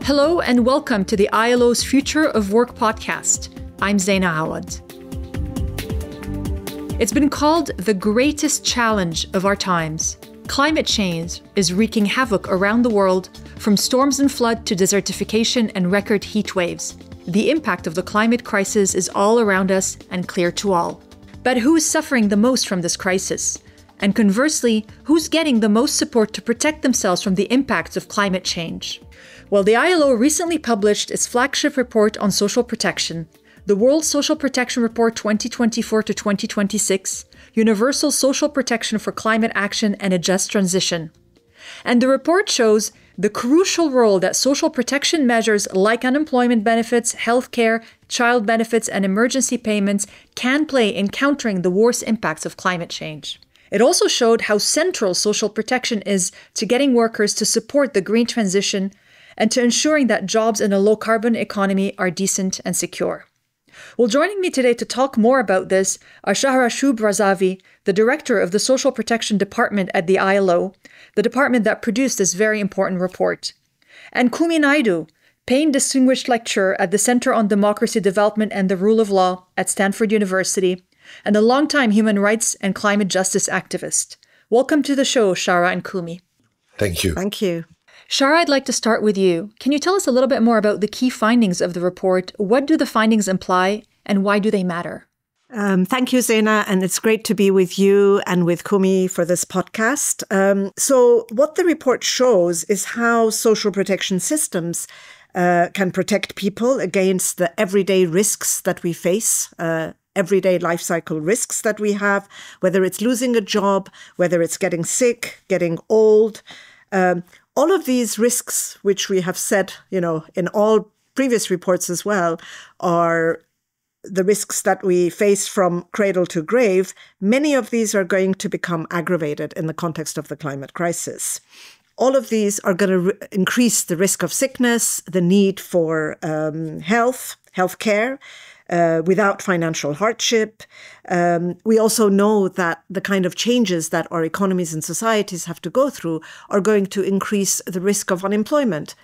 Hello and welcome to the ILO's Future of Work podcast. I'm Zaina Awad. It's been called the greatest challenge of our times. Climate change is wreaking havoc around the world, from storms and flood to desertification and record heat waves. The impact of the climate crisis is all around us and clear to all. But who is suffering the most from this crisis? And conversely, who's getting the most support to protect themselves from the impacts of climate change? Well, the ILO recently published its flagship report on social protection, the World Social Protection Report 2024 to 2026, Universal Social Protection for Climate Action and a Just Transition. And the report shows the crucial role that social protection measures like unemployment benefits, healthcare, child benefits, and emergency payments can play in countering the worst impacts of climate change. It also showed how central social protection is to getting workers to support the green transition and to ensuring that jobs in a low-carbon economy are decent and secure. Well, joining me today to talk more about this are Shahra Razavi, the director of the Social Protection Department at the ILO, the department that produced this very important report, and Kumi Naidoo, Payne Distinguished Lecturer at the Center on Democracy Development and the Rule of Law at Stanford University, and a longtime human rights and climate justice activist. Welcome to the show, Shahra and Kumi. Thank you. Thank you. Shahra, I'd like to start with you. Can you tell us a little bit more about the key findings of the report? What do the findings imply and why do they matter? Thank you, Zaina, and it's great to be with you and with Kumi for this podcast. So what the report shows is how social protection systems can protect people against the everyday risks that we face, everyday life cycle risks that we have, whether it's losing a job, whether it's getting sick, getting old. All of these risks, which we have said, in all previous reports as well, are the risks that we face from cradle to grave. Many of these are going to become aggravated in the context of the climate crisis. All of these are going to increase the risk of sickness, the need for health care, without financial hardship. We also know that the kind of changes that our economies and societies have to go through are going to increase the risk of unemployment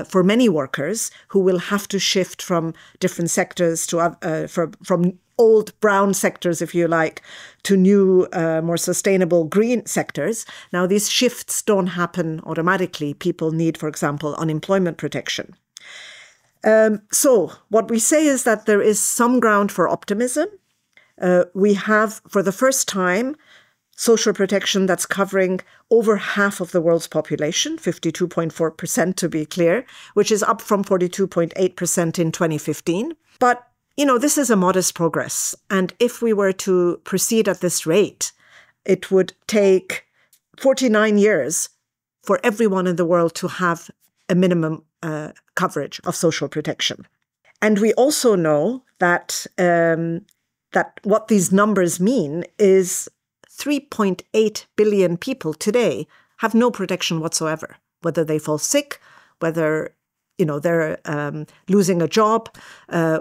for many workers who will have to shift from different sectors to from old brown sectors, if you like, to new, more sustainable green sectors. Now, these shifts don't happen automatically. People need, for example, unemployment protection. So what we say is that there is some ground for optimism. We have, for the first time, social protection that's covering over half of the world's population, 52.4% to be clear, which is up from 42.8% in 2015. But, this is a modest progress. And if we were to proceed at this rate, it would take 49 years for everyone in the world to have a minimum coverage of social protection. And we also know that that what these numbers mean is 3.8 billion people today have no protection whatsoever, whether they fall sick, whether they're losing a job,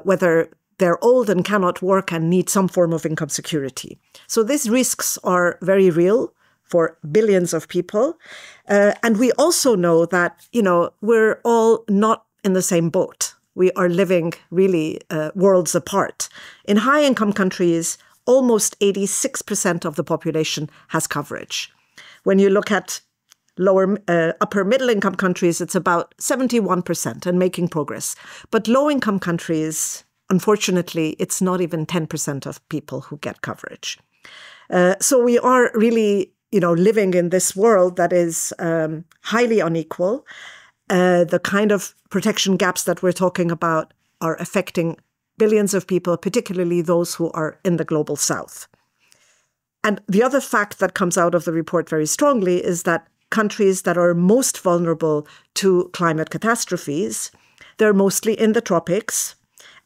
whether they're old and cannot work and need some form of income security. So these risks are very real for billions of people. And we also know that, we're all not in the same boat. We are living really worlds apart. In high-income countries, almost 86% of the population has coverage. When you look at upper middle-income countries, it's about 71% and making progress. But low-income countries, unfortunately, it's not even 10% of people who get coverage. So we are really living in this world that is highly unequal. The kind of protection gaps that we're talking about are affecting billions of people, particularly those who are in the global south. And the other fact that comes out of the report very strongly is that countries that are most vulnerable to climate catastrophes, they're mostly in the tropics,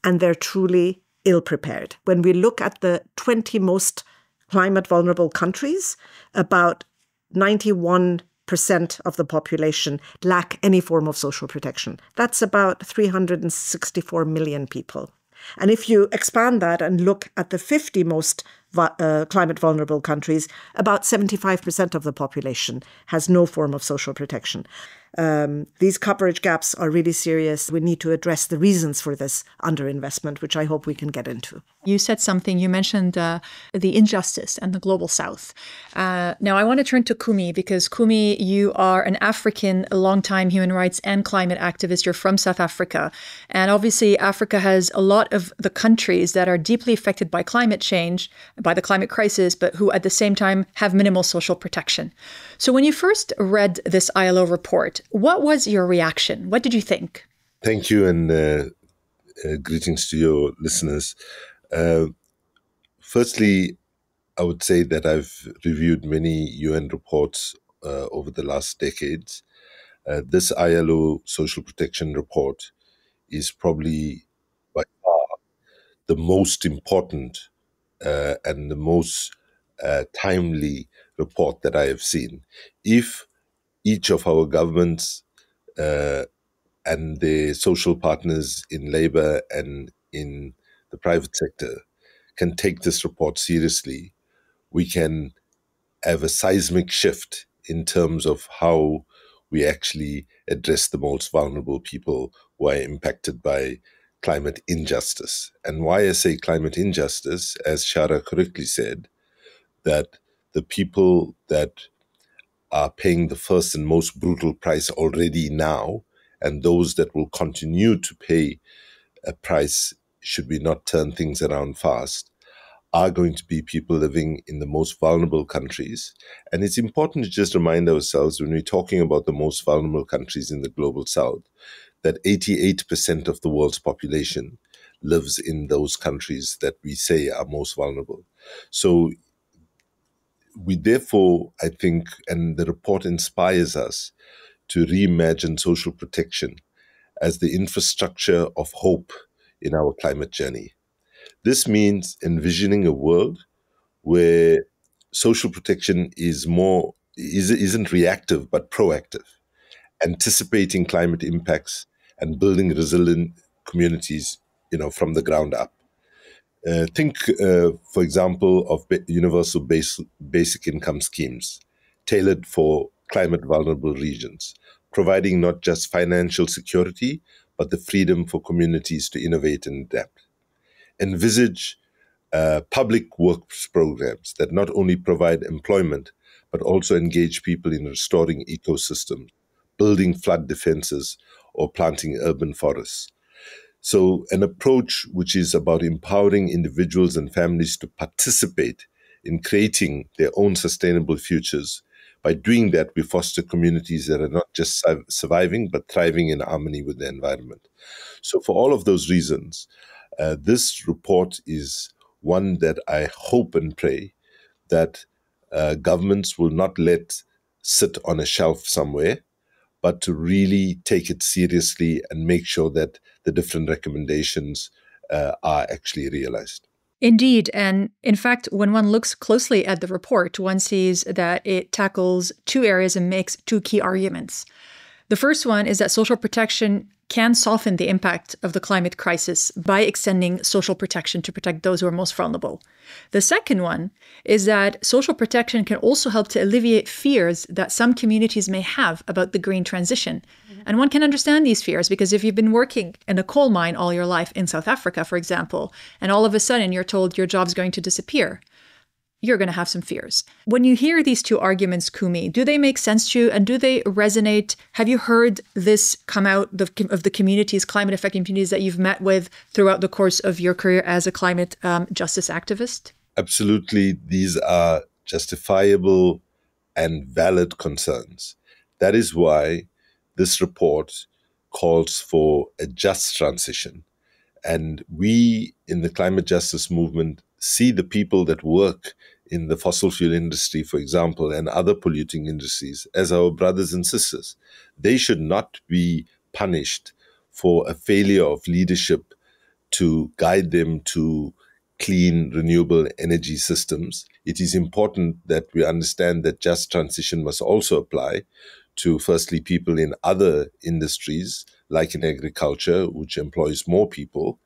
and they're truly ill-prepared. When we look at the 20 most climate vulnerable countries, about 91% of the population lack any form of social protection. That's about 364 million people. And if you expand that and look at the 50 most climate vulnerable countries, about 75% of the population has no form of social protection. These coverage gaps are really serious. We need to address the reasons for this underinvestment, which I hope we can get into. You said something, you mentioned the injustice and the global south. Now, I want to turn to Kumi, because Kumi, you are an African, a longtime human rights and climate activist. You're from South Africa. And obviously, Africa has a lot of the countries that are deeply affected by climate change, by the climate crisis, but who at the same time have minimal social protection. So when you first read this ILO report, what was your reaction? What did you think? Thank you, and greetings to your listeners. Firstly, I would say that I've reviewed many UN reports over the last decades. This ILO Social Protection Report is probably by far the most important and the most timely report that I have seen. If each of our governments and the social partners in labor and in the private sector can take this report seriously, we can have a seismic shift in terms of how we actually address the most vulnerable people who are impacted by climate injustice. And why I say climate injustice, as Shahra correctly said, that the people that are paying the first and most brutal price already now, and those that will continue to pay a price should we not turn things around fast, are going to be people living in the most vulnerable countries. And it's important to just remind ourselves when we're talking about the most vulnerable countries in the global south, that 88% of the world's population lives in those countries that we say are most vulnerable. So we therefore, I think, and the report inspires us to reimagine social protection as the infrastructure of hope in our climate journey. This means envisioning a world where social protection isn't reactive but proactive, anticipating climate impacts and building resilient communities, from the ground up. Think, for example, of universal basic income schemes tailored for climate vulnerable regions, providing not just financial security, but the freedom for communities to innovate and adapt. Envisage public works programs that not only provide employment, but also engage people in restoring ecosystems, building flood defenses, or planting urban forests. So an approach which is about empowering individuals and families to participate in creating their own sustainable futures. By doing that, we foster communities that are not just surviving, but thriving in harmony with the environment. So for all of those reasons, this report is one that I hope and pray that governments will not let sit on a shelf somewhere, but to really take it seriously and make sure that the different recommendations are actually realized. Indeed. And in fact, when one looks closely at the report, one sees that it tackles two areas and makes two key arguments. The first one is that social protection can soften the impact of the climate crisis by extending social protection to protect those who are most vulnerable. The second one is that social protection can also help to alleviate fears that some communities may have about the green transition. And one can understand these fears because if you've been working in a coal mine all your life in South Africa, for example, and all of a sudden you're told your job's going to disappear, you're going to have some fears. When you hear these two arguments, Kumi, do they make sense to you and do they resonate? Have you heard this come out of the communities, climate affecting communities that you've met with throughout the course of your career as a climate justice activist? Absolutely. These are justifiable and valid concerns. That is why this report calls for a just transition. And we in the climate justice movement see the people that work in the fossil fuel industry, for example, and other polluting industries as our brothers and sisters. They should not be punished for a failure of leadership to guide them to clean, renewable energy systems. It is important that we understand that just transition must also apply to, firstly, people in other industries, like in agriculture, which employs more people,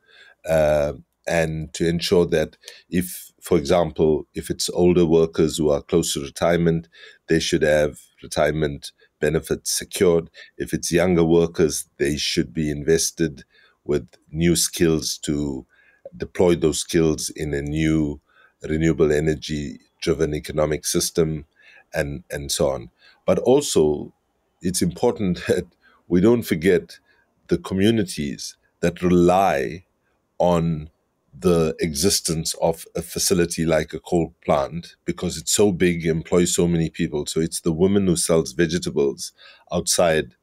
and to ensure that if, for example, if it's older workers who are close to retirement, they should have retirement benefits secured. If it's younger workers, they should be invested with new skills to deploy those skills in a new renewable energy driven economic system, and so on. But also, it's important that we don't forget the communities that rely on the existence of a facility like a coal plant because it's so big, employs so many people. So it's the woman who sells vegetables outside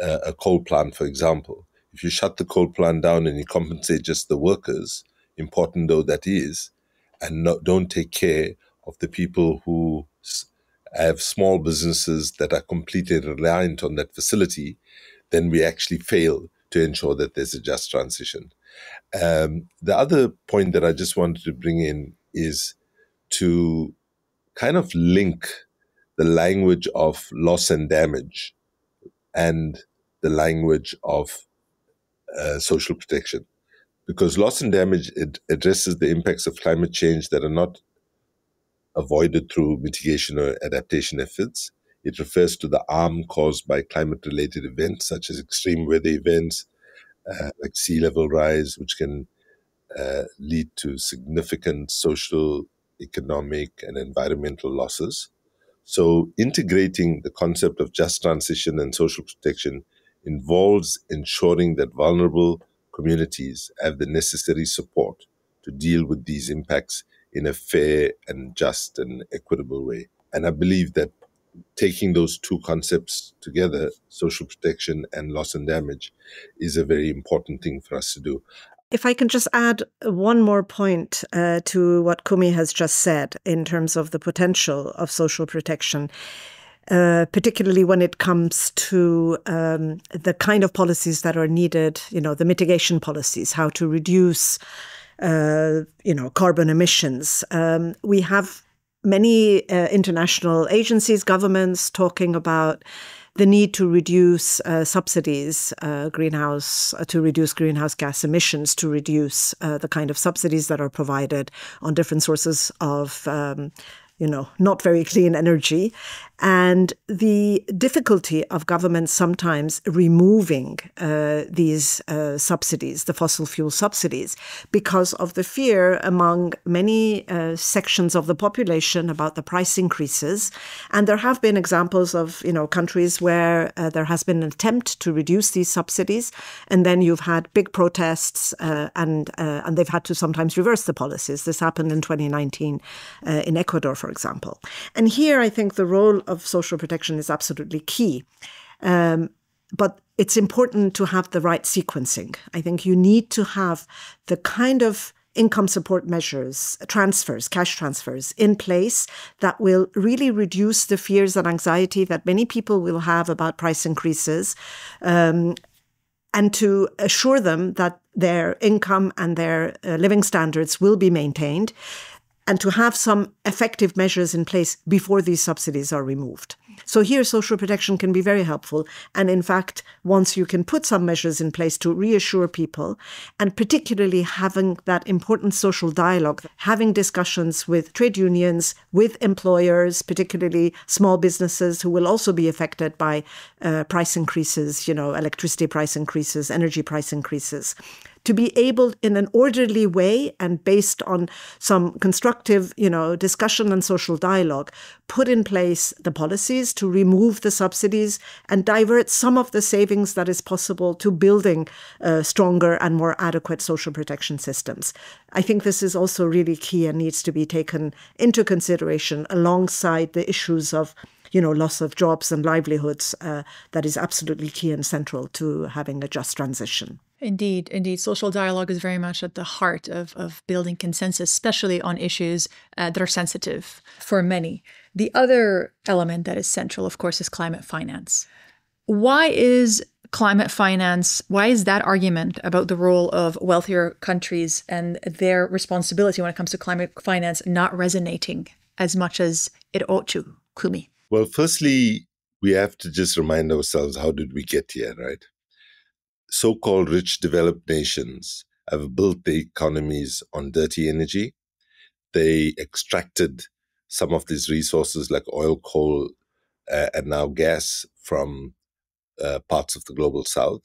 a coal plant, for example. If you shut the coal plant down and you compensate just the workers, important though that is, and don't take care of the people who have small businesses that are completely reliant on that facility, then we actually fail to ensure that there's a just transition. The other point that I just wanted to bring in is to kind of link the language of loss and damage and the language of social protection. Because loss and damage, it addresses the impacts of climate change that are not avoided through mitigation or adaptation efforts. It refers to the harm caused by climate-related events, such as extreme weather events, like sea level rise, which can lead to significant social, economic, and environmental losses. So integrating the concept of just transition and social protection involves ensuring that vulnerable communities have the necessary support to deal with these impacts in a fair and just and equitable way. And I believe that taking those two concepts together, social protection and loss and damage, is a very important thing for us to do. If I can just add one more point to what Kumi has just said in terms of the potential of social protection, particularly when it comes to the kind of policies that are needed, the mitigation policies, how to reduce, carbon emissions. We have many international agencies, governments talking about the need to reduce subsidies, to reduce greenhouse gas emissions, to reduce the kind of subsidies that are provided on different sources of not very clean energy, and the difficulty of governments sometimes removing these subsidies, the fossil fuel subsidies, because of the fear among many sections of the population about the price increases. And there have been examples of, countries where there has been an attempt to reduce these subsidies, and then you've had big protests, and they've had to sometimes reverse the policies. This happened in 2019 in Ecuador, for example. And here, I think the role of social protection is absolutely key. But it's important to have the right sequencing. I think you need to have the kind of income support measures, cash transfers in place that will really reduce the fears and anxiety that many people will have about price increases, and to assure them that their income and their living standards will be maintained, and to have some effective measures in place before these subsidies are removed. So here, social protection can be very helpful. And in fact, once you can put some measures in place to reassure people, and particularly having that important social dialogue, having discussions with trade unions, with employers, particularly small businesses who will also be affected by price increases, electricity price increases, energy price increases, to be able, in an orderly way and based on some constructive, discussion and social dialogue, put in place the policies to remove the subsidies and divert some of the savings that is possible to building stronger and more adequate social protection systems. I think this is also really key and needs to be taken into consideration alongside the issues of loss of jobs and livelihoods. That is absolutely key and central to having a just transition. Indeed. Social dialogue is very much at the heart of building consensus, especially on issues that are sensitive for many. The other element that is central, of course, is climate finance. Why is that argument about the role of wealthier countries and their responsibility when it comes to climate finance not resonating as much as it ought to, Kumi? Well, firstly, we have to just remind ourselves, how did we get here, right? So-called rich developed nations have built their economies on dirty energy. They extracted some of these resources like oil, coal, and now gas from parts of the global south.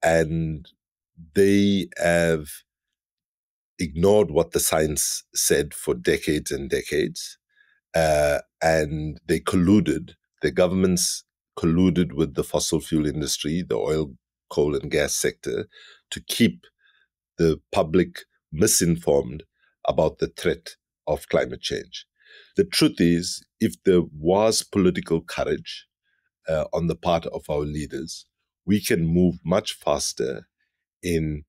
And they have ignored what the science said for decades and decades. And they colluded, the governments colluded with the fossil fuel industry, the oil, coal, and gas sector, to keep the public misinformed about the threat of climate change. The truth is, if there was political courage on the part of our leaders, we can move much faster in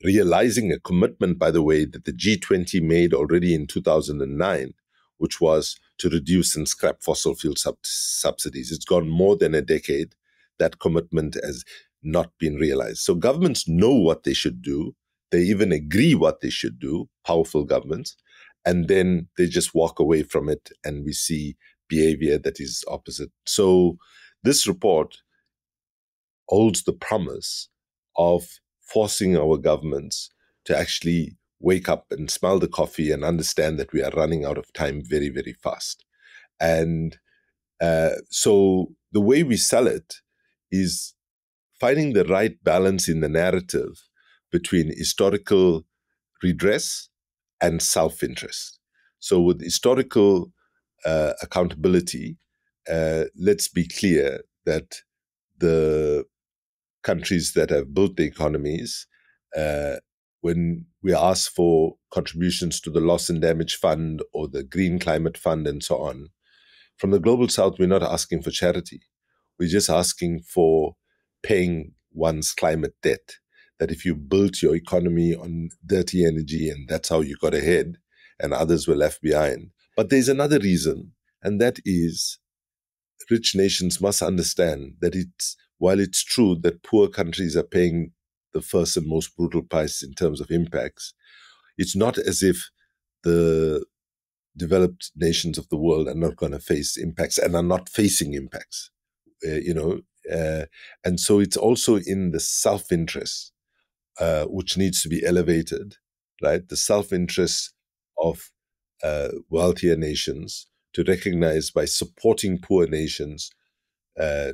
realizing a commitment, by the way, that the G20 made already in 2009, which was to reduce and scrap fossil fuel subsidies. It's gone more than a decade. That commitment has not been realized. So governments know what they should do. They even agree what they should do, powerful governments, and then they just walk away from it, and we see behavior that is opposite. So this report holds the promise of forcing our governments to actually wake up and smell the coffee and understand that we are running out of time very, very fast. And so the way we sell it is finding the right balance in the narrative between historical redress and self-interest. So with historical accountability, let's be clear that the countries that have built the economies, when we ask for contributions to the Loss and Damage Fund or the Green Climate Fund and so on, from the Global South, we're not asking for charity. We're just asking for paying one's climate debt. That if you built your economy on dirty energy and that's how you got ahead and others were left behind. But there's another reason, and that is rich nations must understand that while it's true that poor countries are paying the first and most brutal price in terms of impacts, it's not as if the developed nations of the world are not going to face impacts and are not facing impacts, and so it's also in the self-interest, which needs to be elevated, right? The self-interest of wealthier nations to recognize by supporting poor nations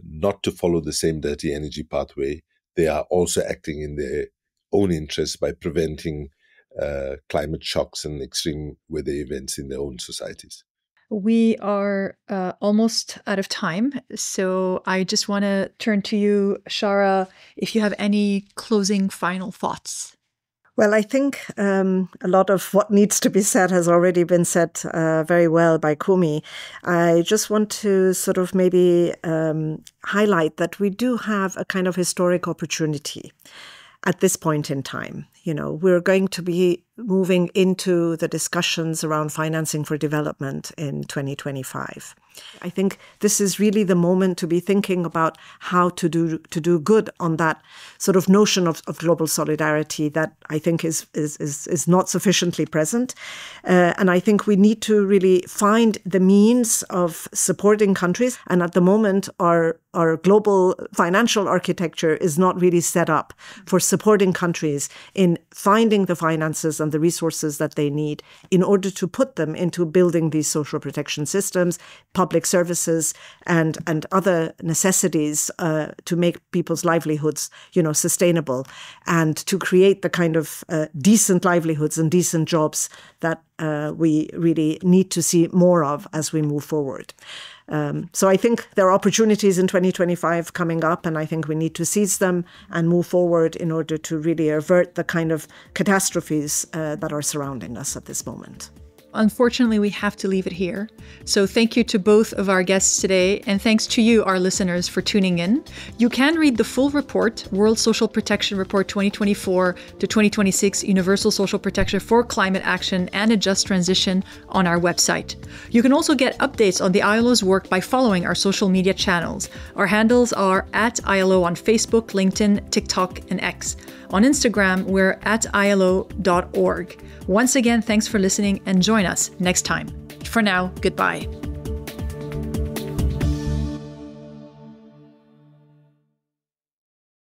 not to follow the same dirty energy pathway, they are also acting in their own interest by preventing climate shocks and extreme weather events in their own societies. We are almost out of time, so I just want to turn to you, Shahra, if you have any closing final thoughts. Well, I think a lot of what needs to be said has already been said very well by Kumi. I just want to sort of maybe highlight that we do have a kind of historic opportunity at this point in time. We're going to be moving into the discussions around financing for development in 2025. I think this is really the moment to be thinking about how to do good on that sort of notion of global solidarity that I think is not sufficiently present. And I think we need to really find the means of supporting countries. And at the moment, our global financial architecture is not really set up for supporting countries in finding the finances and the resources that they need in order to put them into building these social protection systems, public services, and other necessities to make people's livelihoods, sustainable, and to create the kind of decent livelihoods and decent jobs that we really need to see more of as we move forward. So I think there are opportunities in 2025 coming up, and I think we need to seize them and move forward in order to really avert the kind of catastrophes that are surrounding us at this moment. Unfortunately, we have to leave it here. So thank you to both of our guests today, and thanks to you, our listeners, for tuning in. You can read the full report, World Social Protection Report 2024 to 2026, Universal Social Protection for Climate Action and a Just Transition, on our website. You can also get updates on the ILO's work by following our social media channels. Our handles are @ILO on Facebook, LinkedIn, TikTok, and X. On Instagram, we're @ILO.org. Once again, thanks for listening, and join us next time. For now, goodbye.